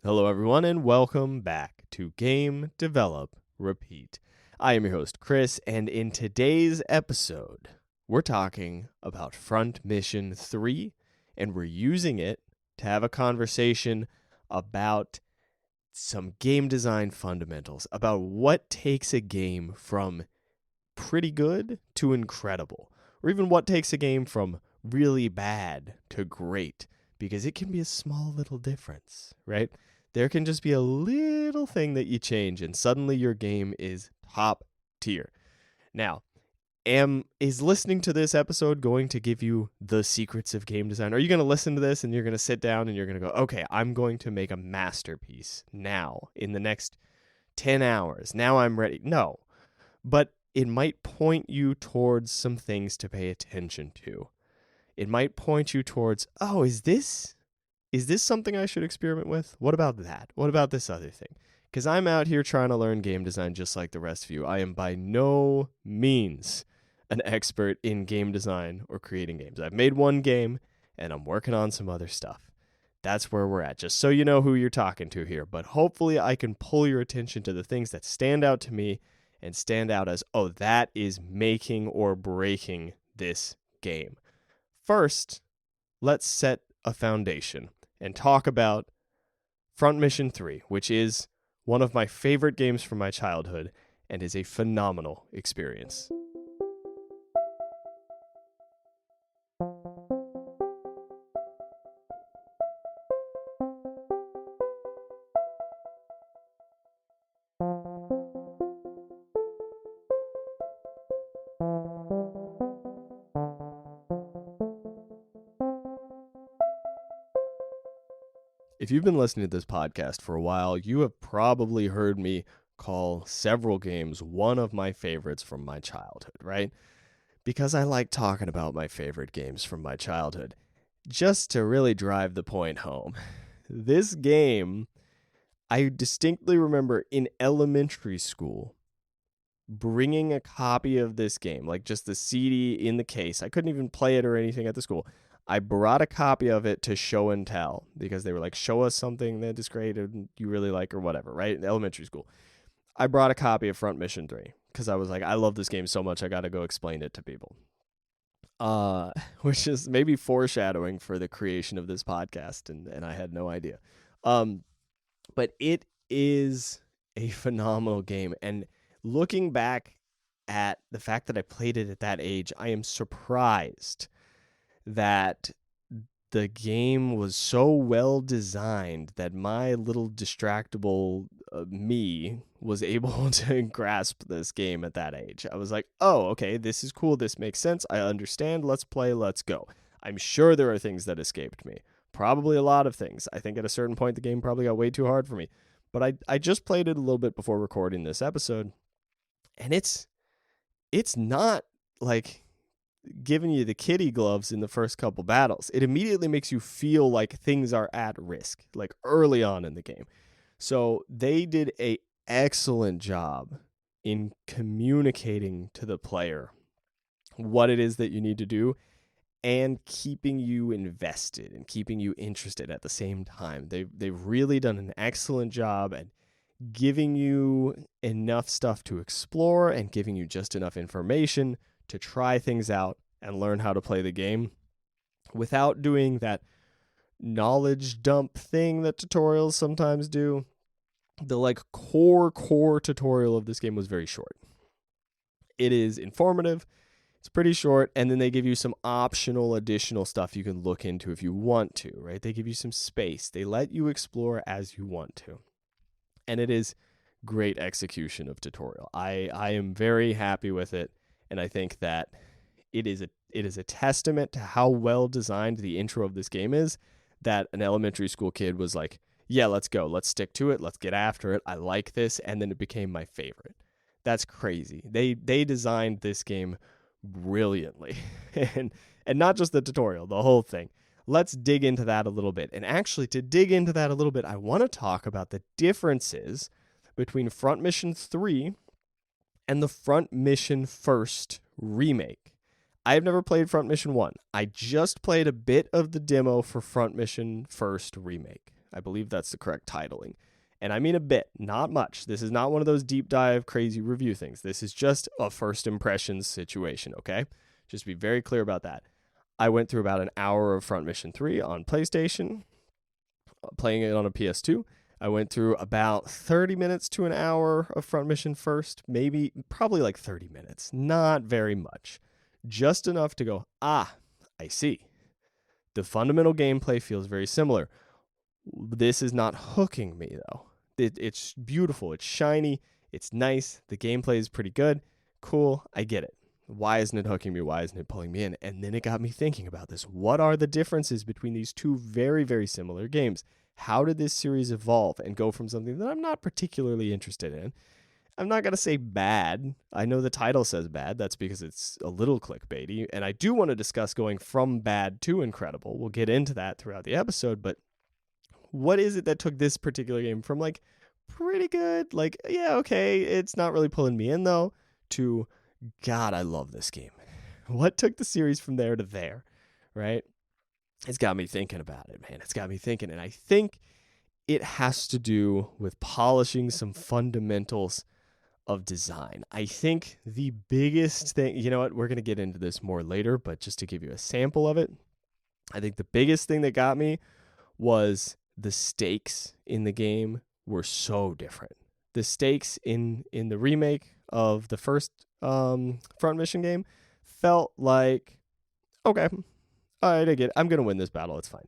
Hello, everyone, and welcome back to Game, Develop, Repeat. I am your host, Chris, and in today's episode, we're talking about Front Mission 3, and we're using it to have a conversation about some game design fundamentals, about what takes a game from pretty good to incredible, or even what takes a game from really bad to great, because it can be a small little difference, right? There can just be a little thing that you change, and suddenly your game is top tier. Now, is listening to this episode going to give you the secrets of game design? Are you going to listen to this and you're going to sit down and you're going to go, okay, I'm going to make a masterpiece now in the next 10 hours. Now I'm ready. No, but it might point you towards some things to pay attention to. It might point you towards, oh, is this something I should experiment with? What about that? What about this other thing? Because I'm out here trying to learn game design just like the rest of you. I am by no means an expert in game design or creating games. I've made one game, and I'm working on some other stuff. That's where we're at, just so you know who you're talking to here. But hopefully I can pull your attention to the things that stand out to me and stand out as, oh, that is making or breaking this game. First, let's set a foundation and talk about Front Mission 3, which is one of my favorite games from my childhood and is a phenomenal experience. If you've been listening to this podcast for a while, you have probably heard me call several games one of my favorites from my childhood, right? Because I like talking about my favorite games from my childhood. Just to really drive the point home, this game, I distinctly remember in elementary school bringing a copy of this game, like just the CD in the case. I couldn't even play it or anything at the school. I brought a copy of it to show and tell because they were like, show us something that is great and you really like or whatever, right? In elementary school. I brought a copy of Front Mission 3 because I was like, I love this game so much, I got to go explain it to people. Which is maybe foreshadowing for the creation of this podcast, and I had no idea. But it is a phenomenal game, and looking back at the fact that I played it at that age, I am surprised that the game was so well designed that my little distractible me was able to grasp this game at that age. I was like, oh, okay, this is cool. This makes sense. I understand. Let's play. Let's go. I'm sure there are things that escaped me. Probably a lot of things. I think at a certain point, the game probably got way too hard for me. But I just played it a little bit before recording this episode. And it's not like giving you the kitty gloves in the first couple battles. It immediately makes you feel like things are at risk, like early on in the game. So they did an excellent job in communicating to the player what it is that you need to do and keeping you invested and keeping you interested at the same time. They've really done an excellent job at giving you enough stuff to explore and giving you just enough information to try things out and learn how to play the game without doing that knowledge dump thing that tutorials sometimes do. The core tutorial of this game was very short. It is informative. It's pretty short, and then they give you some optional additional stuff you can look into if you want to, right? They give you some space. They let you explore as you want to. And it is great execution of tutorial. I am very happy with it. And I think that it is a testament to how well designed the intro of this game is, that an elementary school kid was like, yeah, let's go. Let's stick to it. Let's get after it. I like this. And then it became my favorite. That's crazy. They designed this game brilliantly. and not just the tutorial, the whole thing. Let's dig into that a little bit. And actually, to dig into that a little bit, I want to talk about the differences between Front Mission 3 and the Front Mission First remake. I have never played Front Mission 1. I just played a bit of the demo for Front Mission First remake. I believe that's the correct titling. And I mean a bit, not much. This is not one of those deep dive crazy review things. This is just a first impressions situation, okay? Just be very clear about that. I went through about an hour of Front Mission 3 on PlayStation, playing it on a PS2. I went through about 30 minutes to an hour of Front Mission first, probably like 30 minutes. Not very much. Just enough to go, I see. The fundamental gameplay feels very similar. This is not hooking me, though. It's beautiful. It's shiny. It's nice. The gameplay is pretty good. Cool. I get it. Why isn't it hooking me? Why isn't it pulling me in? And then it got me thinking about this. What are the differences between these two very, very similar games? How did this series evolve and go from something that I'm not particularly interested in? I'm not going to say bad. I know the title says bad. That's because it's a little clickbaity. And I do want to discuss going from bad to incredible. We'll get into that throughout the episode. But what is it that took this particular game from like pretty good, like, yeah, okay, it's not really pulling me in though, to God, I love this game? What took the series from there to there, right? It's got me thinking about it, man. It's got me thinking. And I think it has to do with polishing some fundamentals of design. I think the biggest thing, you know what, we're going to get into this more later, but just to give you a sample of it, I think the biggest thing that got me was the stakes in the game were so different. The stakes in the remake of the first Front Mission game felt like, okay, all right, I get it. I'm going to win this battle. It's fine.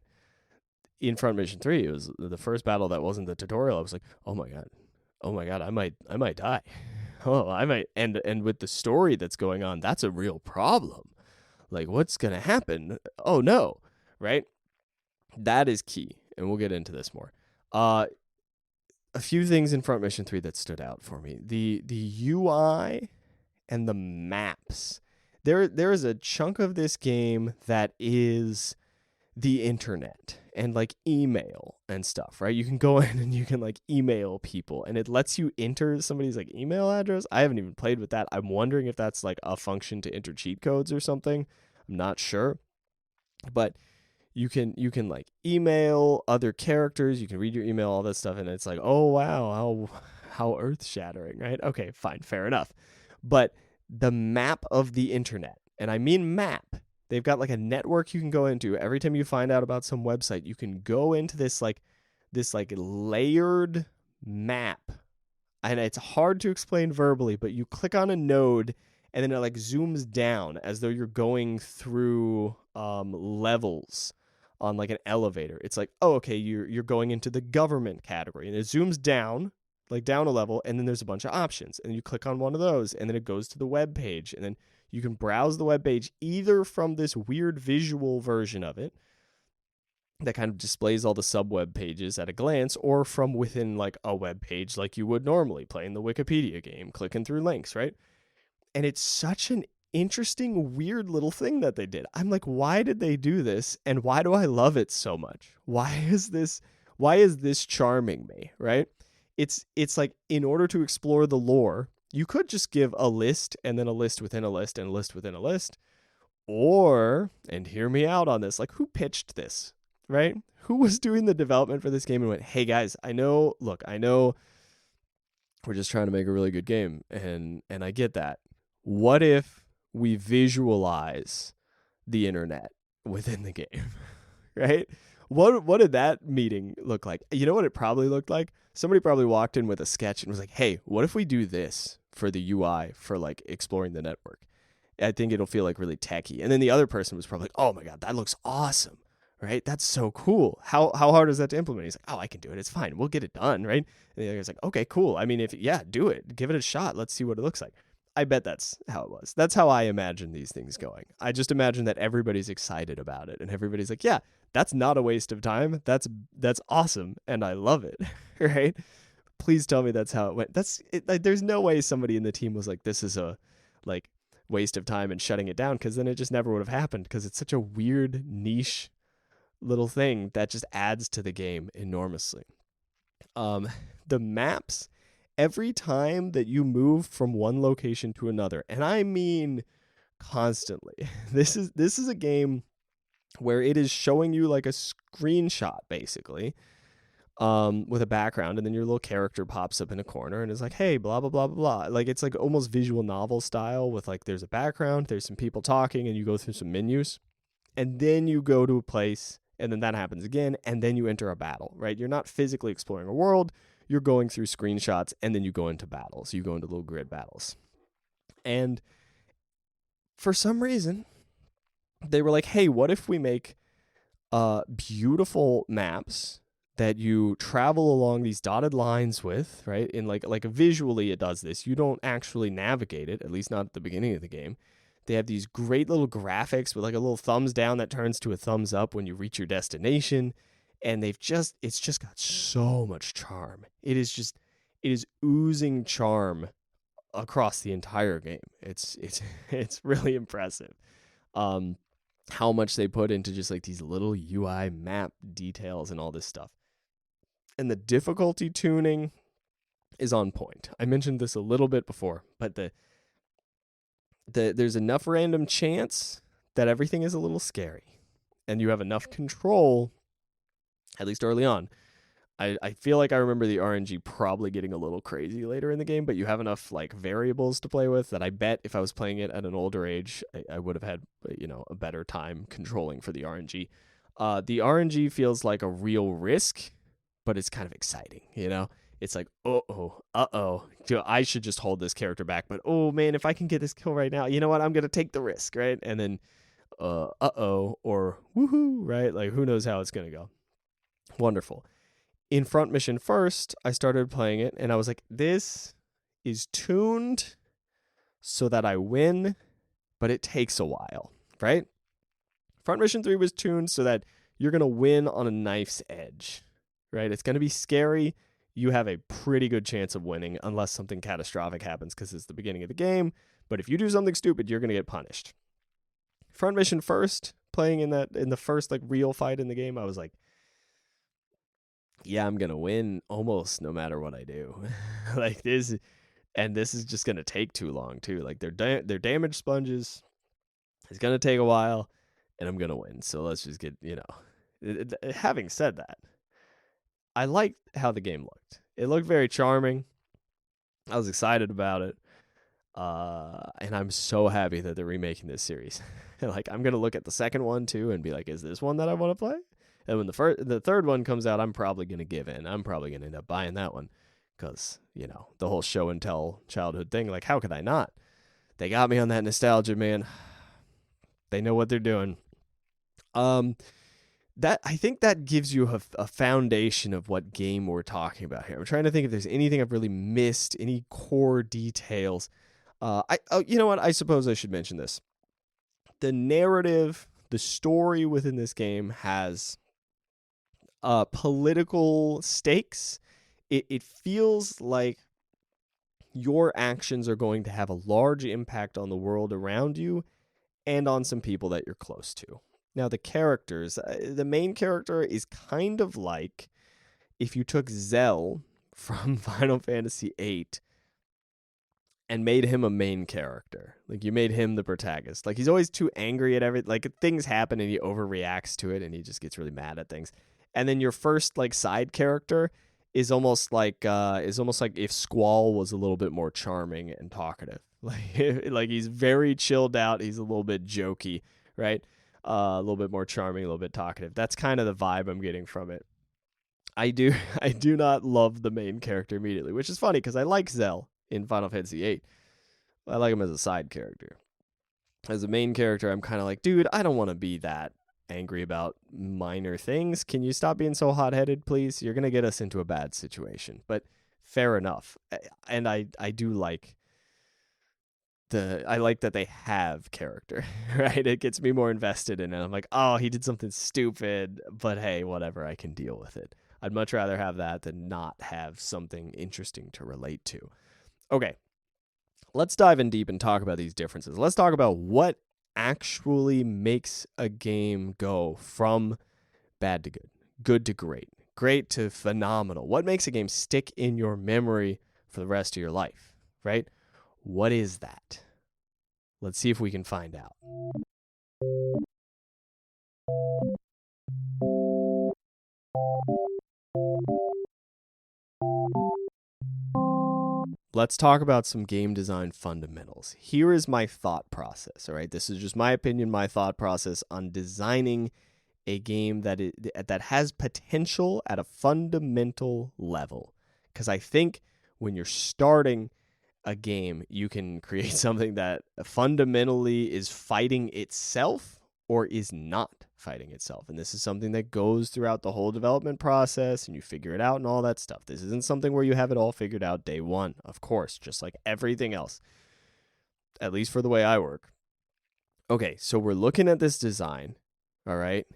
In Front Mission 3, it was the first battle that wasn't the tutorial. I was like, oh my God, I might die. Oh, I might. And with the story that's going on, that's a real problem. Like, what's going to happen? Oh no, right? That is key. And we'll get into this more. A few things in Front Mission 3 that stood out for me. The UI and the maps. There is a chunk of this game that is the internet and like email and stuff, right? You can go in and you can like email people and it lets you enter somebody's like email address. I haven't even played with that. I'm wondering if that's like a function to enter cheat codes or something. I'm not sure. But you can like email other characters, you can read your email, all that stuff, and it's like, oh wow, how earth-shattering, right? Okay, fine, fair enough. But the map of the internet, and I mean map, they've got like a network you can go into. Every time you find out about some website, you can go into this layered map. And it's hard to explain verbally, but you click on a node and then it like zooms down as though you're going through levels on like an elevator. It's like, oh, okay, you're going into the government category, and it zooms down, like down a level, and then there's a bunch of options, and you click on one of those, and then it goes to the web page, and then you can browse the web page either from this weird visual version of it that kind of displays all the sub-web pages at a glance, or from within like a web page like you would normally playing the Wikipedia game, clicking through links, right? And it's such an interesting, weird little thing that they did. I'm like, why did they do this? And why do I love it so much? Why is this charming me, right? It's like, in order to explore the lore, you could just give a list and then a list within a list and a list within a list. Or, and hear me out on this, like, who pitched this, right? Who was doing the development for this game and went, hey guys, I know we're just trying to make a really good game, and I get that. What if we visualize the internet within the game, right? What did that meeting look like? You know what it probably looked like? Somebody probably walked in with a sketch and was like, hey, what if we do this for the UI for like exploring the network? I think it'll feel like really techy. And then the other person was probably like, oh my God, that looks awesome, right? That's so cool. How hard is that to implement? He's like, oh, I can do it. It's fine. We'll get it done, right? And the other guy's like, okay, cool. I mean, do it. Give it a shot. Let's see what it looks like. I bet that's how it was. That's how I imagine these things going. I just imagine that everybody's excited about it and everybody's like, yeah, that's not a waste of time. That's awesome and I love it, right? Please tell me that's how it went. Like, there's no way somebody in the team was like, this is a like waste of time and shutting it down, because then it just never would have happened, because it's such a weird niche little thing that just adds to the game enormously. The maps, every time that you move from one location to another, and I mean constantly, this is a game where it is showing you like a screenshot basically with a background, and then your little character pops up in a corner and is like, hey, blah, blah, blah, blah, blah. Like, it's like almost visual novel style with like, there's a background, there's some people talking, and you go through some menus, and then you go to a place, and then that happens again, and then you enter a battle, right? You're not physically exploring a world, you're going through screenshots, and then you go into battles. You go into little grid battles. And for some reason, they were like, hey, what if we make beautiful maps that you travel along these dotted lines with, right? And like visually it does this. You don't actually navigate it, at least not at the beginning of the game. They have these great little graphics with like a little thumbs down that turns to a thumbs up when you reach your destination. And it's just got so much charm. It is oozing charm across the entire game. It's really impressive. How much they put into just like these little UI map details and all this stuff. And the difficulty tuning is on point. I mentioned this a little bit before, but there's enough random chance that everything is a little scary. And you have enough control, at least early on. I feel like I remember the RNG probably getting a little crazy later in the game, but you have enough like variables to play with that I bet if I was playing it at an older age, I would have had, a better time controlling for the RNG. The RNG feels like a real risk, but it's kind of exciting, It's like, I should just hold this character back, but oh man, if I can get this kill right now, you know what? I'm going to take the risk, right? And then, or woohoo, right? Like, who knows how it's going to go. Wonderful. In Front Mission First, I started playing it, and I was like, this is tuned so that I win, but it takes a while, right? Front Mission 3 was tuned so that you're going to win on a knife's edge, right? It's going to be scary. You have a pretty good chance of winning unless something catastrophic happens because it's the beginning of the game. But if you do something stupid, you're going to get punished. Front Mission First, playing in the first like real fight in the game, I was like, yeah, I'm going to win almost no matter what I do. Like this, and this is just going to take too long too. Like they're damage sponges. It's going to take a while and I'm going to win. So let's just get, having said that, I liked how the game looked. It looked very charming. I was excited about it. And I'm so happy that they're remaking this series. Like, I'm going to look at the second one too and be like, is this one that I want to play? And when the third one comes out, I'm probably going to give in. I'm probably going to end up buying that one because, the whole show and tell childhood thing, like, how could I not? They got me on that nostalgia, man. They know what they're doing. That I think that gives you a foundation of what game we're talking about here. I'm trying to think if there's anything I've really missed, any core details. You know what? I suppose I should mention this. The narrative, the story within this game has political stakes. It feels like your actions are going to have a large impact on the world around you and on some people that you're close to. Now, the characters, the main character is kind of like if you took Zell from Final Fantasy VIII and made him a main character. Like, you made him the protagonist. Like, he's always too angry at everything. Like, things happen and he overreacts to it and he just gets really mad at things. And then your first, like, side character is almost like if Squall was a little bit more charming and talkative. Like he's very chilled out. He's a little bit jokey, right? A little bit more charming, a little bit talkative. That's kind of the vibe I'm getting from it. I do not love the main character immediately, which is funny because I like Zell in Final Fantasy VIII. I like him as a side character. As a main character, I'm kind of like, dude, I don't want to be that angry about minor things. Can you stop being so hot-headed, please? You're going to get us into a bad situation. But fair enough. And I do like that they have character, right? It gets me more invested in it. I'm like, oh, he did something stupid, but hey, whatever, I can deal with it. I'd much rather have that than not have something interesting to relate to. Okay, let's dive in deep and talk about these differences. Let's talk about what actually makes a game go from bad to good, good to great, great to phenomenal. What makes a game stick in your memory for the rest of your life, right? What is that? Let's see if we can find out. let's talk about some game design fundamentals. Here is my thought process, all right? This is just my opinion, my thought process on designing a game that has potential at a fundamental level. Because I think when you're starting a game, you can create something that fundamentally is fighting itself or is not fighting itself. And this is something that goes throughout the whole development process and you figure it out and all that stuff. This isn't something where you have it all figured out day one, of course, just like everything else, at least for the way I work. Okay, so we're looking at this design, all right?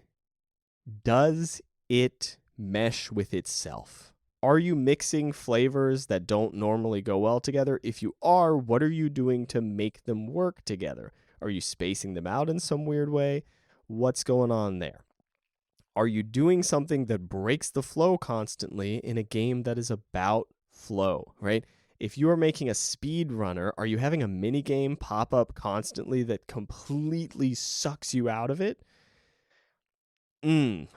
Does it mesh with itself? Are you mixing flavors that don't normally go well together? If you are, what are you doing to make them work together? Are you spacing them out in some weird way? What's going on there? Are you doing something that breaks the flow constantly in a game that is about flow, right? If you are making a speed runner, are you having a mini game pop up constantly that completely sucks you out of it?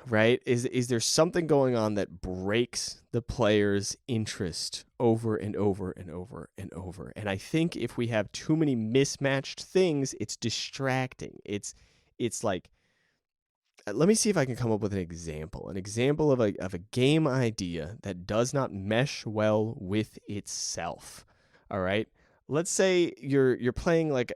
Right? Is there something going on that breaks the player's interest over and over and over and over? And I think if we have too many mismatched things, it's distracting. It's like, let me see if I can come up with an example of a game idea that does not mesh well with itself. All right? Let's say you're playing like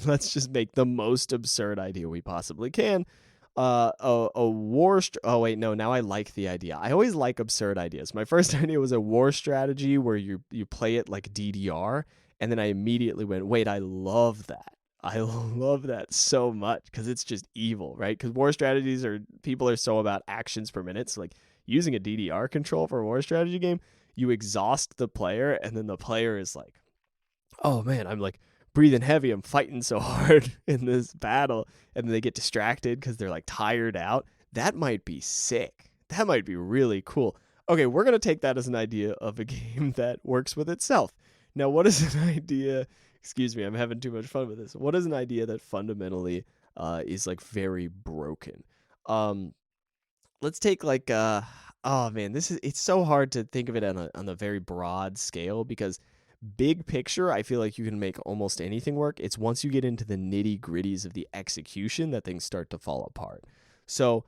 let's just make the most absurd idea we possibly can. A war. Oh wait, no. Now I like the idea. I always like absurd ideas. My first idea was a war strategy where you play it like DDR, and then I immediately went, wait, I love that. I love that so much because it's just evil, right? Because war strategies people are so about actions per minute. So like using a DDR control for a war strategy game, you exhaust the player, and then the player is like, oh man, I'm like breathing heavy. I'm fighting so hard in this battle. And then they get distracted because they're like tired out. That might be sick. That might be really cool. Okay, we're going to take that as an idea of a game that works with itself. Now, what is an idea? Excuse me, I'm having too much fun with this. What is an idea that fundamentally is like very broken? Let's take like, oh man, it's so hard to think of it on a very broad scale because big picture, I feel like you can make almost anything work. It's once you get into the nitty gritties of the execution that things start to fall apart. So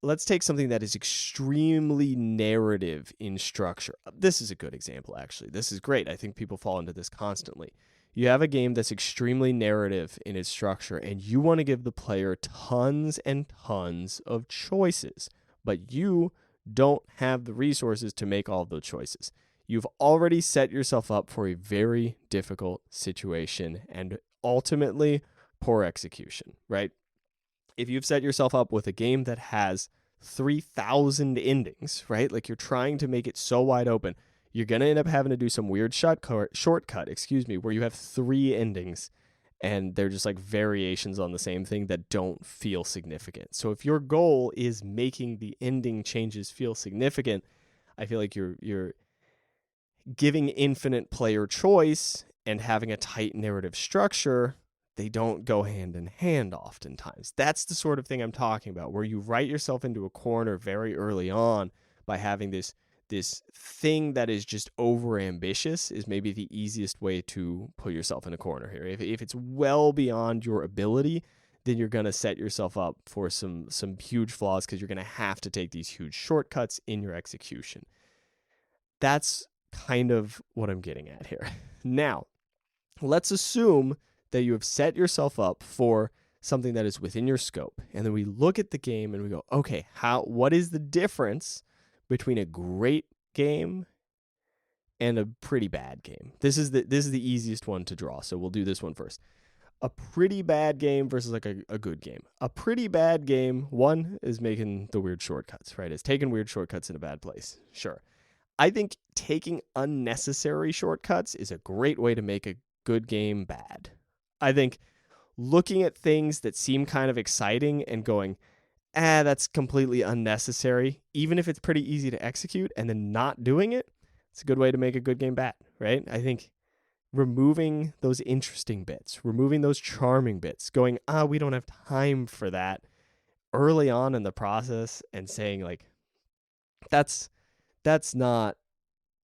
let's take something that is extremely narrative in structure. This is a good example, actually. This is great. I think people fall into this constantly. You have a game that's extremely narrative in its structure, and you want to give the player tons and tons of choices, but you don't have the resources to make all of those choices. You've already set yourself up for a very difficult situation and ultimately poor execution, right? If you've set yourself up with a game that has 3,000 endings, right? Like you're trying to make it so wide open, you're going to end up having to do some weird shortcut, where you have 3 endings and they're just like variations on the same thing that don't feel significant. So if your goal is making the ending changes feel significant, I feel like you're giving infinite player choice and having a tight narrative structure, they don't go hand in hand oftentimes. That's the sort of thing I'm talking about, where you write yourself into a corner very early on by having this thing that is just over ambitious is maybe the easiest way to put yourself in a corner here. If it's well beyond your ability, then you're going to set yourself up for some huge flaws because you're going to have to take these huge shortcuts in your execution. That's kind of what I'm getting at here. Now, let's assume that you have set yourself up for something that is within your scope. And then we look at the game and we go, okay, what is the difference between a great game and a pretty bad game? This is the easiest one to draw. So we'll do this one first. A pretty bad game versus like a good game. A pretty bad game, one, is making the weird shortcuts, right? It's taking weird shortcuts in a bad place. Sure. I think taking unnecessary shortcuts is a great way to make a good game bad. I think looking at things that seem kind of exciting and going, that's completely unnecessary, even if it's pretty easy to execute, and then not doing it, it's a good way to make a good game bad, right? I think removing those interesting bits, removing those charming bits, going, we don't have time for that early on in the process, and saying like, that's not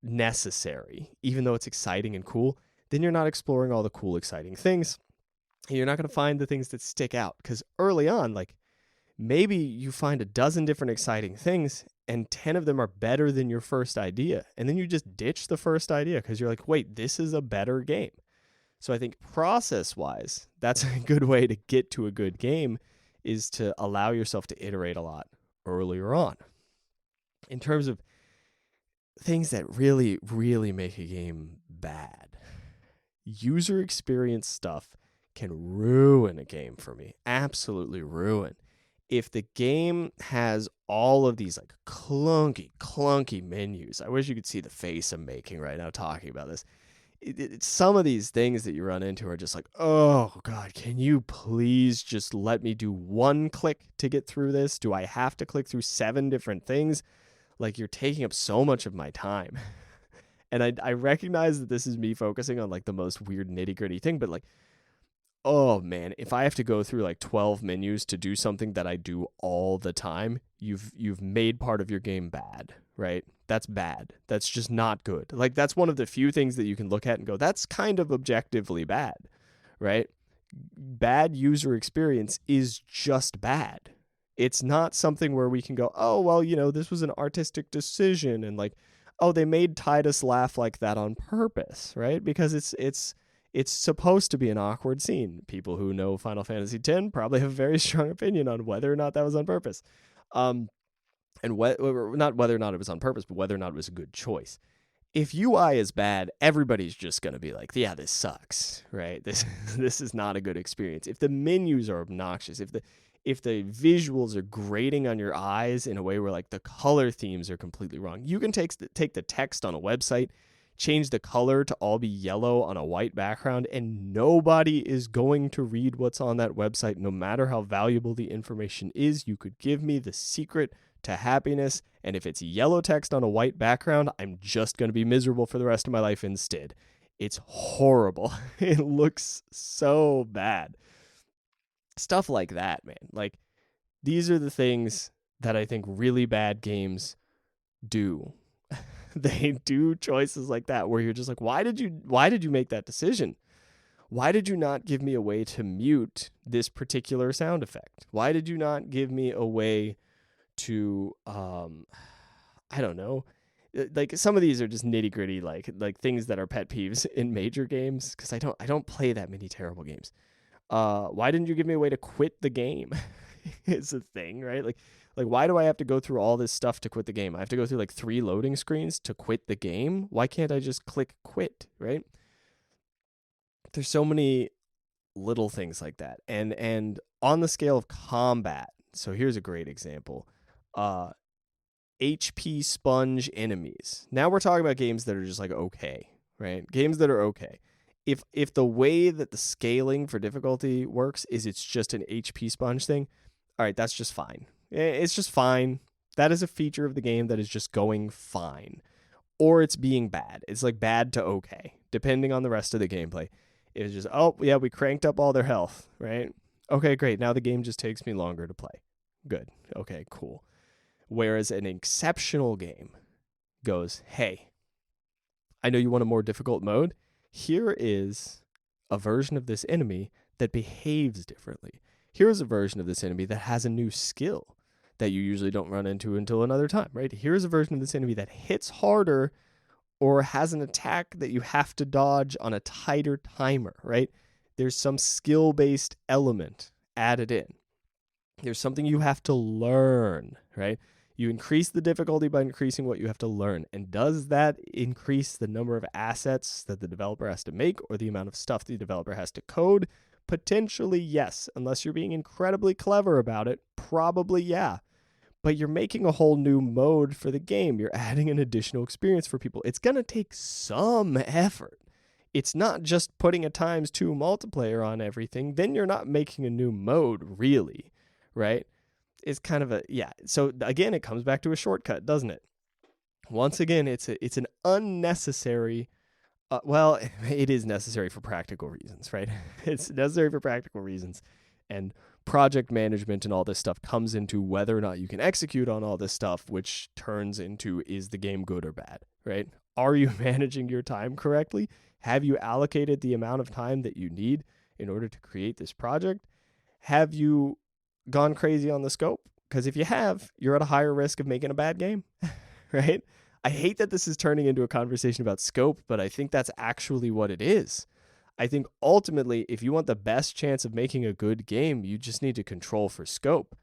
necessary, even though it's exciting and cool, then you're not exploring all the cool, exciting things. And you're not going to find the things that stick out. Because early on, like, maybe you find a dozen different exciting things and 10 of them are better than your first idea. And then you just ditch the first idea because you're like, wait, this is a better game. So I think process-wise, that's a good way to get to a good game, is to allow yourself to iterate a lot earlier on. In terms of things that really, really make a game bad, user experience stuff can ruin a game for me. Absolutely ruin. If the game has all of these like clunky menus, I wish you could see the face I'm making right now talking about this. Some of these things that you run into are just like, oh God, can you please just let me do one click to get through this? Do I have to click through 7 different things? Like, you're taking up so much of my time. And I recognize that this is me focusing on like the most weird nitty gritty thing, but like, oh man, if I have to go through like 12 menus to do something that I do all the time, you've made part of your game bad, right? That's bad. That's just not good. Like, that's one of the few things that you can look at and go, that's kind of objectively bad, right? Bad user experience is just bad. It's not something where we can go, oh, well, you know, this was an artistic decision, and like, oh, they made Titus laugh like that on purpose, right? Because it's supposed to be an awkward scene. People who know Final Fantasy X probably have a very strong opinion on whether or not that was on purpose. And not whether or not it was on purpose, but whether or not it was a good choice. If UI is bad, everybody's just going to be like, yeah, this sucks, right? This is not a good experience. If the menus are obnoxious, if the visuals are grating on your eyes in a way where like the color themes are completely wrong, you can take the text on a website, change the color to all be yellow on a white background, and nobody is going to read what's on that website, no matter how valuable the information is. You could give me the secret to happiness, and if it's yellow text on a white background, I'm just going to be miserable for the rest of my life instead. It's horrible. It looks so bad. Stuff like that, man. Like, these are the things that I think really bad games do. They do choices like that where you're just like, why did you make that decision? Why did you not give me a way to mute this particular sound effect? Why did you not give me a way to I don't know, like, some of these are just nitty gritty, like things that are pet peeves in major games, because I don't play that many terrible games. Why didn't you give me a way to quit the game? It's a thing, right? Like why do I have to go through all this stuff to quit the game? I have to go through like 3 loading screens to quit the game. Why can't I just click quit, right? There's so many little things like that. And on the scale of combat, so here's a great example. HP sponge enemies. Now we're talking about games that are just like okay, right? Games that are okay. If the way that the scaling for difficulty works is it's just an HP sponge thing, all right, that's just fine. It's just fine. That is a feature of the game that is just going fine. Or it's being bad. It's like bad to okay, depending on the rest of the gameplay. It's just, oh, yeah, we cranked up all their health, right? Okay, great. Now the game just takes me longer to play. Good. Okay, cool. Whereas an exceptional game goes, hey, I know you want a more difficult mode. Here is a version of this enemy that behaves differently. Here's a version of this enemy that has a new skill that you usually don't run into until another time, right? Here's a version of this enemy that hits harder or has an attack that you have to dodge on a tighter timer, right? There's some skill-based element added in. There's something you have to learn, right? You increase the difficulty by increasing what you have to learn. And does that increase the number of assets that the developer has to make or the amount of stuff the developer has to code? Potentially, yes. Unless you're being incredibly clever about it, probably, yeah. But you're making a whole new mode for the game. You're adding an additional experience for people. It's going to take some effort. It's not just putting a ×2 multiplayer on everything. Then you're not making a new mode, really, right? It's kind of a, yeah. So again, it comes back to a shortcut, doesn't it? Once again, it's an unnecessary, well, it is necessary for practical reasons, right? It's necessary for practical reasons. And project management and all this stuff comes into whether or not you can execute on all this stuff, which turns into, is the game good or bad, right? Are you managing your time correctly? Have you allocated the amount of time that you need in order to create this project? Have you gone crazy on the scope? Because if you have, you're at a higher risk of making a bad game, right? I hate that this is turning into a conversation about scope, but I think that's actually what it is. I think ultimately, if you want the best chance of making a good game, you just need to control for scope.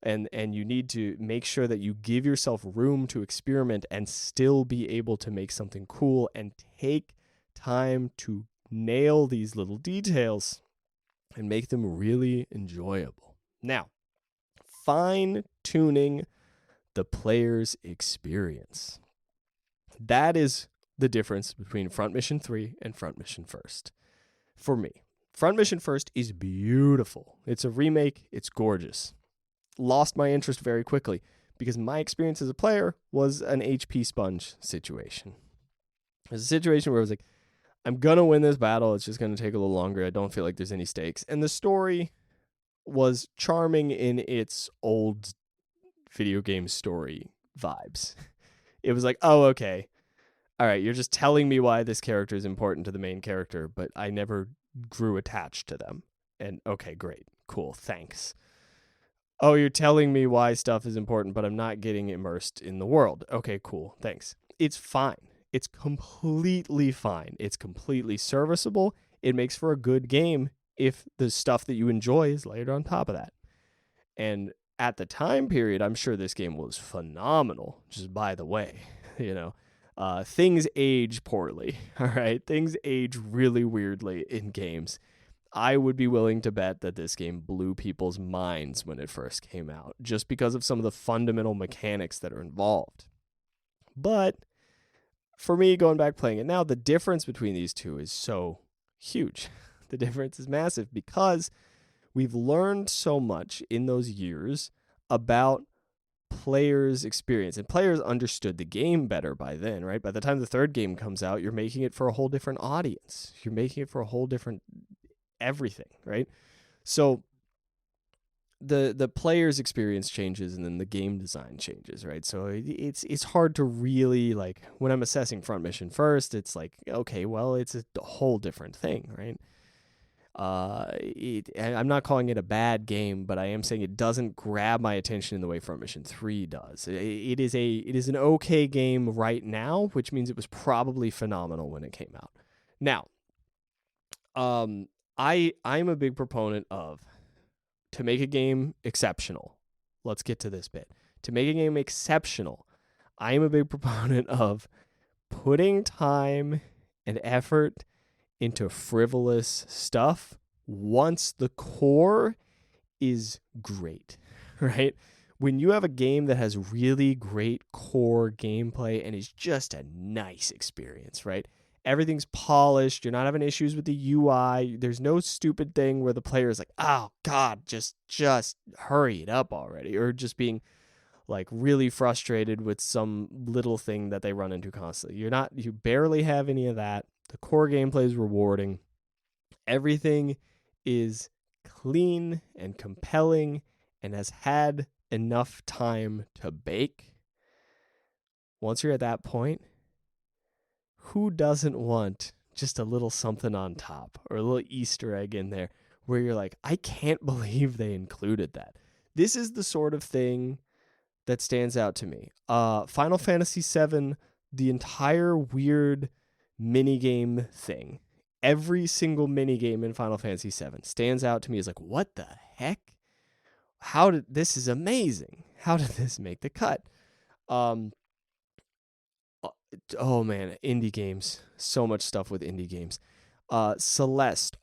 And you need to make sure that you give yourself room to experiment and still be able to make something cool and take time to nail these little details and make them really enjoyable. Now, fine-tuning the player's experience. That is the difference between Front Mission 3 and Front Mission First. For me, Front Mission First is beautiful. It's a remake. It's gorgeous. Lost my interest very quickly because my experience as a player was an HP sponge situation. It was a situation where I was like, I'm going to win this battle. It's just going to take a little longer. I don't feel like there's any stakes. And the story was charming in its old video game story vibes. It was like, oh, okay. All right, you're just telling me why this character is important to the main character, but I never grew attached to them. And okay, great. Cool. Thanks. Oh, you're telling me why stuff is important, but I'm not getting immersed in the world. Okay, cool. Thanks. It's fine. It's completely fine. It's completely serviceable. It makes for a good game if the stuff that you enjoy is layered on top of that. And at the time period, I'm sure this game was phenomenal, just by the way. Things age poorly, all right? Things age really weirdly in games. I would be willing to bet that this game blew people's minds when it first came out, just because of some of the fundamental mechanics that are involved. But for me, going back playing it now, the difference between these two is so huge. The difference is massive because we've learned so much in those years about players' experience, and players understood the game better by then, right? By the time the third game comes out, you're making it for a whole different audience. You're making it for a whole different everything, right? So the player's experience changes and then the game design changes, right? So it's hard to really, like, when I'm assessing Front Mission First, it's like, okay, well, it's a whole different thing, right? I'm not calling it a bad game, but I am saying it doesn't grab my attention in the way Front Mission 3 does. It is an okay game right now, which means it was probably phenomenal when it came out. Now, I'm a big proponent of, to make a game exceptional. Let's get to this bit. To make a game exceptional, I am a big proponent of putting time and effort into frivolous stuff once the core is great, right? When you have a game that has really great core gameplay and is just a nice experience, right? Everything's polished. You're not having issues with the UI. There's no stupid thing where the player is like, oh, God, just hurry it up already. Or just being like really frustrated with some little thing that they run into constantly. You barely have any of that. The core gameplay is rewarding. Everything is clean and compelling and has had enough time to bake. Once you're at that point, who doesn't want just a little something on top or a little Easter egg in there where you're like, I can't believe they included that. This is the sort of thing that stands out to me. Final Fantasy VII, the entire weird minigame thing, every single minigame in Final Fantasy VII stands out to me as like, what the heck? This is amazing. How did this make the cut? Oh man, indie games. So much stuff with indie games. Celeste,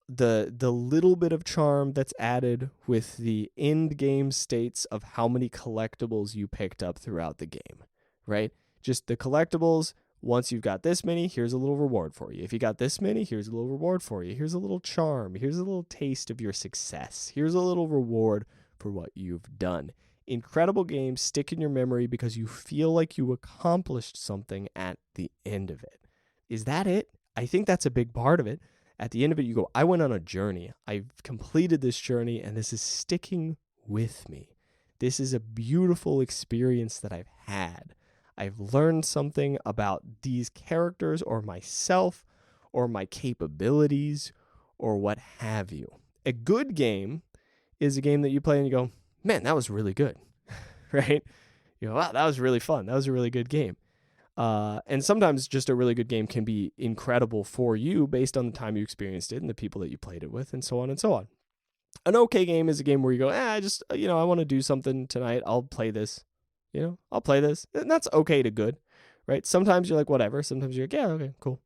the little bit of charm that's added with the end game states of how many collectibles you picked up throughout the game, right? Just the collectibles. Once you've got this many, here's a little reward for you. If you got this many, here's a little reward for you. Here's a little charm. Here's a little taste of your success. Here's a little reward for what you've done. Incredible games stick in your memory because you feel like you accomplished something at the end of it. Is that it? I think that's a big part of it. At the end of it, you go, I went on a journey. I've completed this journey, and this is sticking with me. This is a beautiful experience that I've had. I've learned something about these characters or myself or my capabilities or what have you. A good game is a game that you play and you go, man, that was really good, right? You go, wow, that was really fun. That was a really good game. And sometimes just a really good game can be incredible for you based on the time you experienced it and the people that you played it with and so on and so on. An okay game is a game where you go, I just, I want to do something tonight. I'll play this, I'll play this. And that's okay to good, right? Sometimes you're like, whatever. Sometimes you're like, yeah, okay, cool.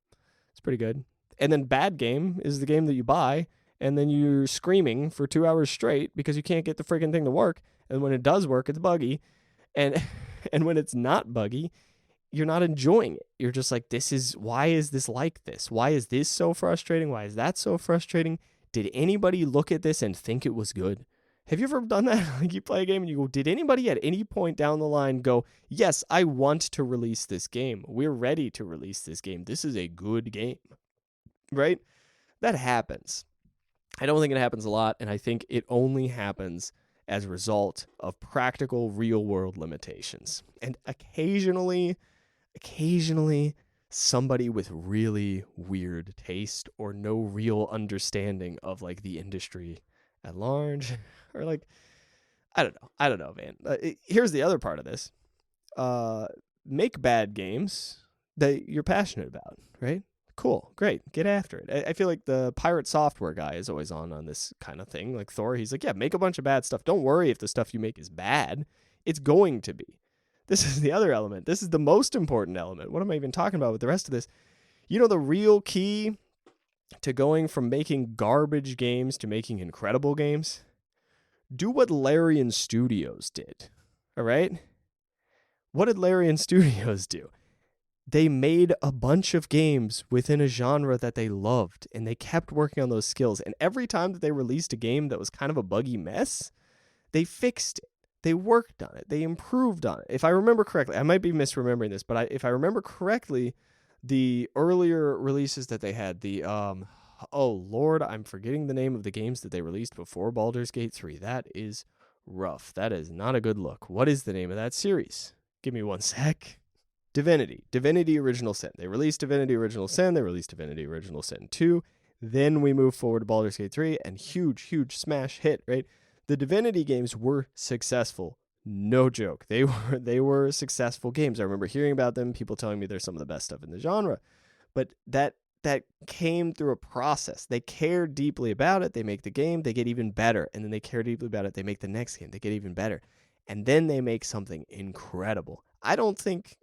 It's pretty good. And then bad game is the game that you buy and then you're screaming for 2 hours straight because you can't get the freaking thing to work. And when it does work, it's buggy. And and when it's not buggy, you're not enjoying it. You're just like, why is this like this? Why is this so frustrating? Why is that so frustrating? Did anybody look at this and think it was good? Have you ever done that? Like you play a game and you go, did anybody at any point down the line go, yes, I want to release this game. We're ready to release this game. This is a good game, right? That happens. I don't think it happens a lot, and I think it only happens as a result of practical real-world limitations. And occasionally, somebody with really weird taste or no real understanding of like the industry at large, or like, I don't know, man. Here's the other part of this. Make bad games that you're passionate about, right? Cool, great, get after it. I feel like the Pirate Software guy is always on this kind of thing. Like Thor, he's like, yeah, make a bunch of bad stuff. Don't worry if the stuff you make is bad. It's going to be. This is the other element. This is the most important element. What am I even talking about with the rest of this? The real key to going from making garbage games to making incredible games? Do what Larian Studios did, all right? What did Larian Studios do? They made a bunch of games within a genre that they loved, and they kept working on those skills. And every time that they released a game that was kind of a buggy mess, they fixed it. They worked on it. They improved on it. If I remember correctly, I might be misremembering this, but if I remember correctly, the earlier releases that they had, oh Lord, I'm forgetting the name of the games that they released before Baldur's Gate 3. That is rough. That is not a good look. What is the name of that series? Give me one sec. Divinity Original Sin. They released Divinity Original Sin. They released Divinity Original Sin 2. Then we move forward to Baldur's Gate 3, and huge smash hit, right? The Divinity games were successful. No joke. They were successful games. I remember hearing about them, people telling me they're some of the best stuff in the genre. But that came through a process. They care deeply about it. They make the game. They get even better. And then they care deeply about it. They make the next game. They get even better. And then they make something incredible. I don't think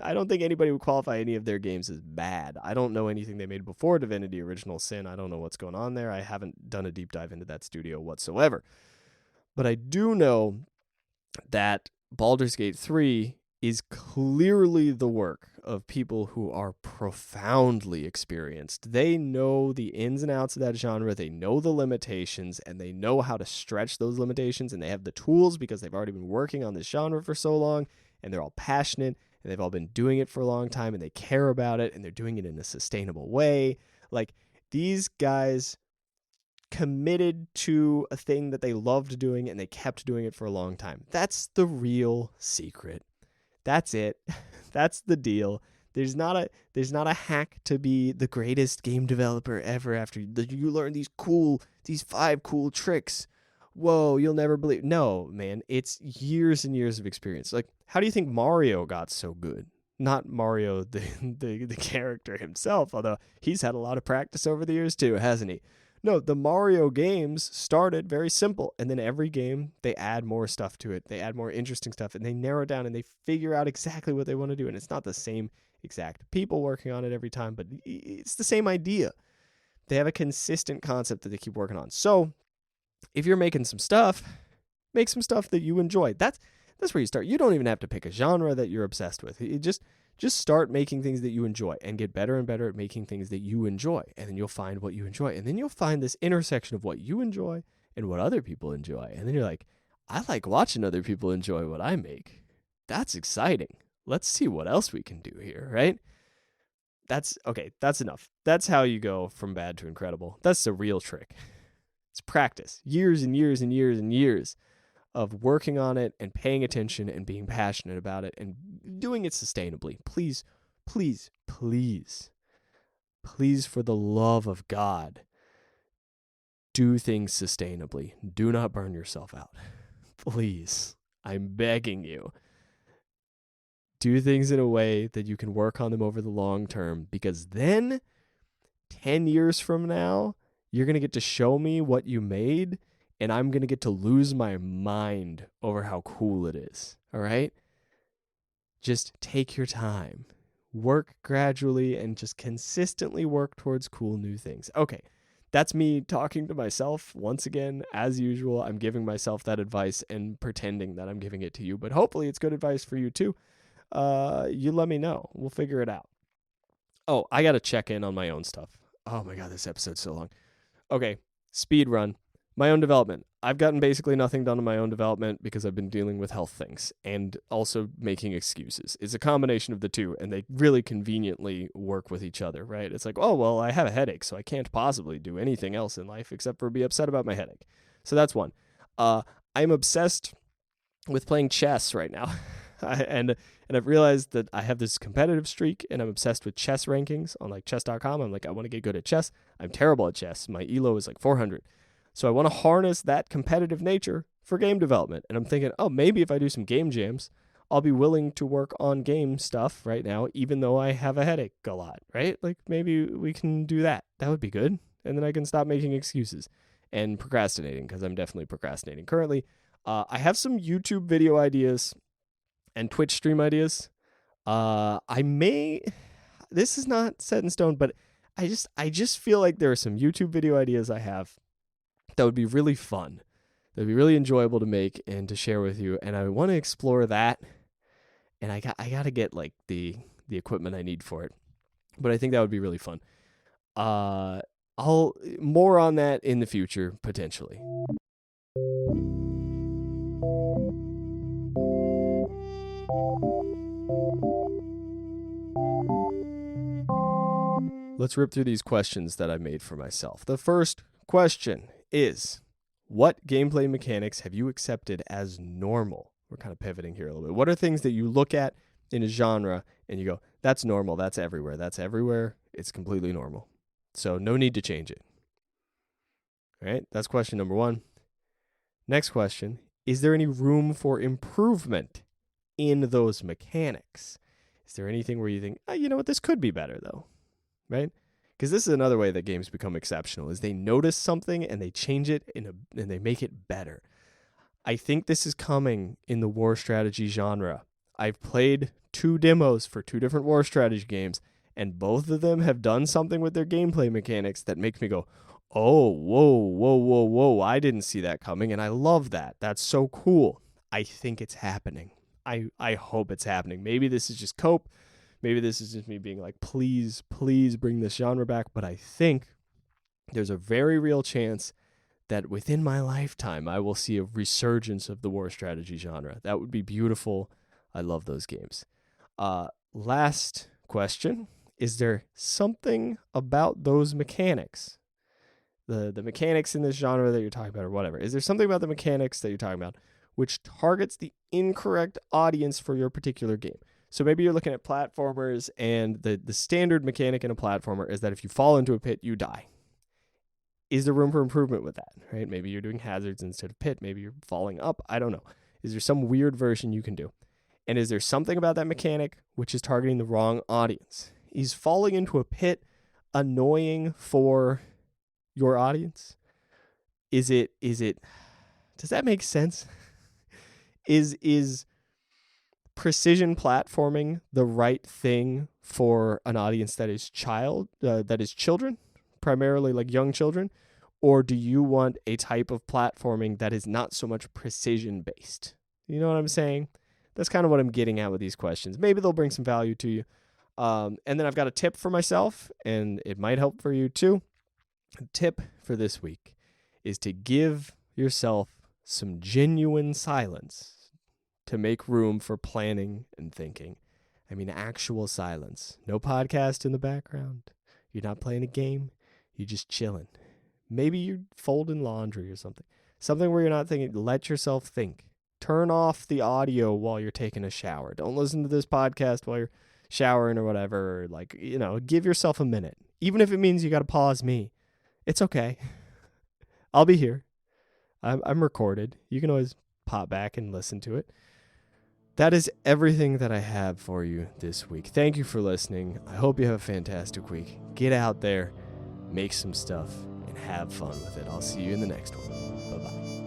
anybody would qualify any of their games as bad. I don't know anything they made before Divinity Original Sin. I don't know what's going on there. I haven't done a deep dive into that studio whatsoever. But I do know that Baldur's Gate 3 is clearly the work of people who are profoundly experienced. They know the ins and outs of that genre. They know the limitations, and they know how to stretch those limitations, and they have the tools because they've already been working on this genre for so long, and they're all passionate, and they've all been doing it for a long time, and they care about it, and they're doing it in a sustainable way. Like, these guys committed to a thing that they loved doing, and they kept doing it for a long time. That's the real secret. That's it. That's the deal. There's not a hack to be the greatest game developer ever after you learn these 5 cool tricks. Whoa, you'll never believe. No, man, it's years and years of experience. Like, how do you think Mario got so good? Not Mario, the character himself, although he's had a lot of practice over the years too, hasn't he? No, the Mario games started very simple, and then every game, they add more stuff to it. They add more interesting stuff, and they narrow down, and they figure out exactly what they want to do. And it's not the same exact people working on it every time, but it's the same idea. They have a consistent concept that they keep working on. So if you're making some stuff, make some stuff that you enjoy. That's where you start. You don't even have to pick a genre that you're obsessed with. You just start making things that you enjoy and get better and better at making things that you enjoy. And then you'll find what you enjoy. And then you'll find this intersection of what you enjoy and what other people enjoy. And then you're like, I like watching other people enjoy what I make. That's exciting. Let's see what else we can do here, right? That's enough. That's how you go from bad to incredible. That's the real trick. It's practice. Years and years and years and years of working on it and paying attention and being passionate about it and doing it sustainably. Please, please, please, please, for the love of God, do things sustainably. Do not burn yourself out. Please, I'm begging you. Do things in a way that you can work on them over the long term, because then 10 years from now, you're going to get to show me what you made, and I'm going to get to lose my mind over how cool it is. All right? Just take your time. Work gradually and just consistently work towards cool new things. Okay, that's me talking to myself. Once again, as usual, I'm giving myself that advice and pretending that I'm giving it to you, but hopefully it's good advice for you too. You let me know. We'll figure it out. Oh, I got to check in on my own stuff. Oh my God, this episode's so long. Okay, speed run. My own development. I've gotten basically nothing done in my own development because I've been dealing with health things and also making excuses. It's a combination of the two, and they really conveniently work with each other, right? It's like, oh, well, I have a headache, so I can't possibly do anything else in life except for be upset about my headache. So that's one. I'm obsessed with playing chess right now. And I've realized that I have this competitive streak, and I'm obsessed with chess rankings on like chess.com. I'm like, I want to get good at chess. I'm terrible at chess. My ELO is like 400. So I want to harness that competitive nature for game development. And I'm thinking, oh, maybe if I do some game jams, I'll be willing to work on game stuff right now, even though I have a headache a lot, right? Like maybe we can do that. That would be good. And then I can stop making excuses and procrastinating, because I'm definitely procrastinating currently. I have some YouTube video ideas and Twitch stream ideas. This is not set in stone, but I just feel like there are some YouTube video ideas I have that would be really fun. That would be really enjoyable to make and to share with you. And I want to explore that. And I got to get like the equipment I need for it. But I think that would be really fun. I'll more on that in the future, potentially. Let's rip through these questions that I made for myself. The first question is, what gameplay mechanics have you accepted as normal? We're kind of pivoting here a little bit. What are things that you look at in a genre and you go, that's normal, that's everywhere, it's completely normal. So no need to change it. All right, that's question number one. Next question, is there any room for improvement in those mechanics? Is there anything where you think, you know what, this could be better though, right? Because this is another way that games become exceptional, is they notice something and they change it and they make it better. I think this is coming in the war strategy genre. I've played 2 demos for 2 different war strategy games, and both of them have done something with their gameplay mechanics that makes me go, oh, whoa, I didn't see that coming, and I love that. That's so cool. I think it's happening. I hope it's happening. Maybe this is just cope. Maybe this is just me being like, please bring this genre back. But I think there's a very real chance that within my lifetime, I will see a resurgence of the war strategy genre. That would be beautiful. I love those games. Last question. Is there something about those mechanics, the mechanics in this genre that you're talking about or whatever, is there something about the mechanics that you're talking about which targets the incorrect audience for your particular game? So maybe you're looking at platformers, and the standard mechanic in a platformer is that if you fall into a pit, you die. Is there room for improvement with that, right? Maybe you're doing hazards instead of pit. Maybe you're falling up. I don't know. Is there some weird version you can do? And is there something about that mechanic which is targeting the wrong audience? Is falling into a pit annoying for your audience? Is it, does that make sense? Is precision platforming the right thing for an audience that is children, primarily like young children? Or do you want a type of platforming that is not so much precision based? You know what I'm saying? That's kind of what I'm getting at with these questions. Maybe they'll bring some value to you. And then I've got a tip for myself, and it might help for you too. A tip for this week is to give yourself some genuine silence to make room for planning and thinking. I mean, actual silence. No podcast in the background. You're not playing a game. You're just chilling. Maybe you're folding laundry or something. Something where you're not thinking. Let yourself think. Turn off the audio while you're taking a shower. Don't listen to this podcast while you're showering or whatever. Or like, give yourself a minute. Even if it means you got to pause me. It's okay. I'll be here. I'm recorded. You can always pop back and listen to it. That is everything that I have for you this week. Thank you for listening. I hope you have a fantastic week. Get out there, make some stuff, and have fun with it. I'll see you in the next one. Bye-bye.